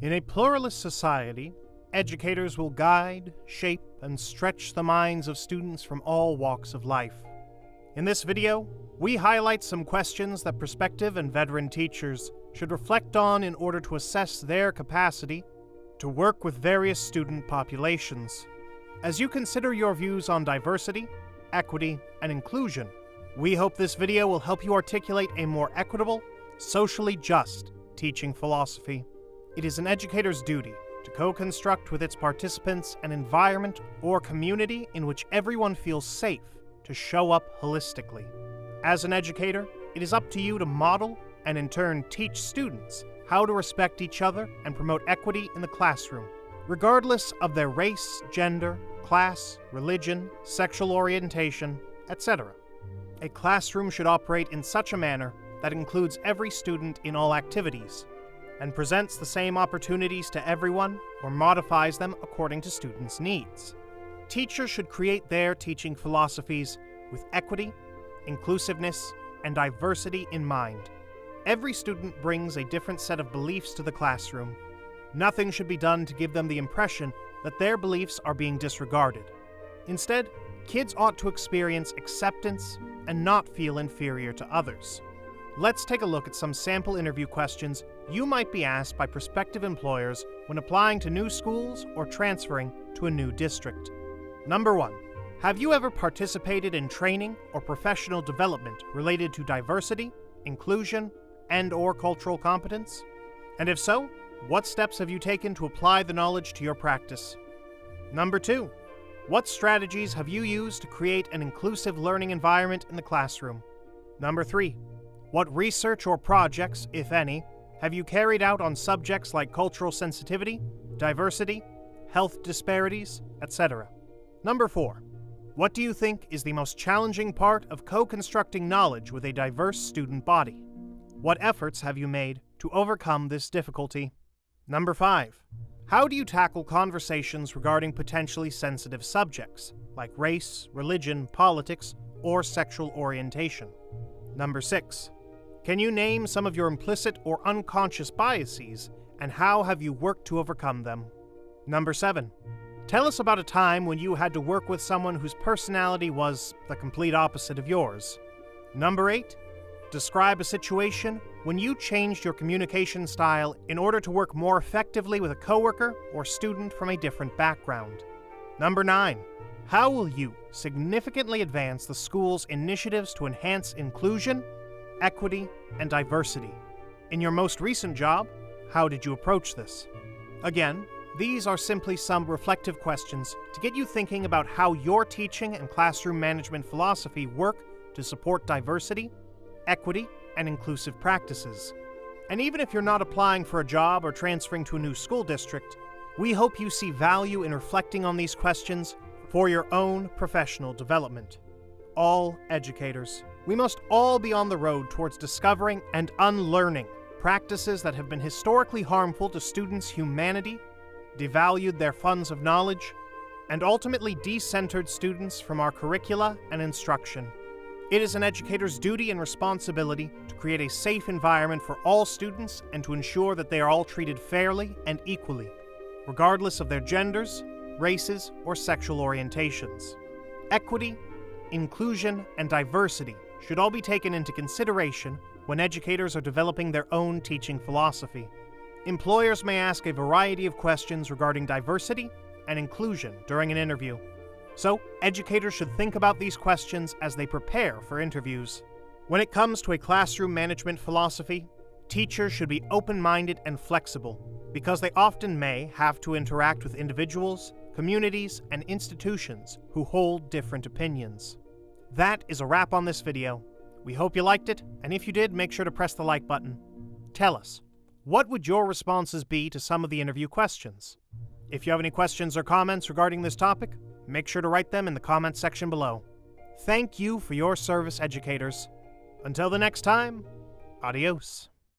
In a pluralist society, educators will guide, shape, and stretch the minds of students from all walks of life. In this video, we highlight some questions that prospective and veteran teachers should reflect on in order to assess their capacity to work with various student populations. As you consider your views on diversity, equity, and inclusion, we hope this video will help you articulate a more equitable, socially just teaching philosophy. It is an educator's duty to co-construct with its participants an environment or community in which everyone feels safe to show up holistically. As an educator, it is up to you to model and in turn teach students how to respect each other and promote equity in the classroom, regardless of their race, gender, class, religion, sexual orientation, etc. A classroom should operate in such a manner that includes every student in all activities, and presents the same opportunities to everyone or modifies them according to students' needs. Teachers should create their teaching philosophies with equity, inclusiveness, and diversity in mind. Every student brings a different set of beliefs to the classroom. Nothing should be done to give them the impression that their beliefs are being disregarded. Instead, kids ought to experience acceptance and not feel inferior to others. Let's take a look at some sample interview questions you might be asked by prospective employers when applying to new schools or transferring to a new district. Number 1. Have you ever participated in training or professional development related to diversity, inclusion, and/or cultural competence? And if so, what steps have you taken to apply the knowledge to your practice? Number 2. What strategies have you used to create an inclusive learning environment in the classroom? Number 3. What research or projects, if any, have you carried out on subjects like cultural sensitivity, diversity, health disparities, etc.? Number 4. What do you think is the most challenging part of co-constructing knowledge with a diverse student body? What efforts have you made to overcome this difficulty? Number 5. How do you tackle conversations regarding potentially sensitive subjects, like race, religion, politics, or sexual orientation? Number 6. Can you name some of your implicit or unconscious biases, and how have you worked to overcome them? Number 7. Tell us about a time when you had to work with someone whose personality was the complete opposite of yours. Number 8. Describe a situation when you changed your communication style in order to work more effectively with a coworker or student from a different background. Number 9. How will you significantly advance the school's initiatives to enhance inclusion, equity, and diversity? In your most recent job, how did you approach this? Again, these are simply some reflective questions to get you thinking about how your teaching and classroom management philosophy work to support diversity, equity, and inclusive practices. And even if you're not applying for a job or transferring to a new school district, we hope you see value in reflecting on these questions for your own professional development. All educators, we must all be on the road towards discovering and unlearning practices that have been historically harmful to students' humanity, devalued their funds of knowledge, and ultimately decentered students from our curricula and instruction. It is an educator's duty and responsibility to create a safe environment for all students and to ensure that they are all treated fairly and equally, regardless of their genders, races, or sexual orientations. Equity, inclusion, and diversity should all be taken into consideration when educators are developing their own teaching philosophy. Employers may ask a variety of questions regarding diversity and inclusion during an interview. So, educators should think about these questions as they prepare for interviews. When it comes to a classroom management philosophy, teachers should be open-minded and flexible, because they often may have to interact with individuals, communities, and institutions who hold different opinions. That is a wrap on this video. We hope you liked it, and if you did, make sure to press the like button. Tell us, what would your responses be to some of the interview questions? If you have any questions or comments regarding this topic, make sure to write them in the comments section below. Thank you for your service, educators. Until the next time, adios.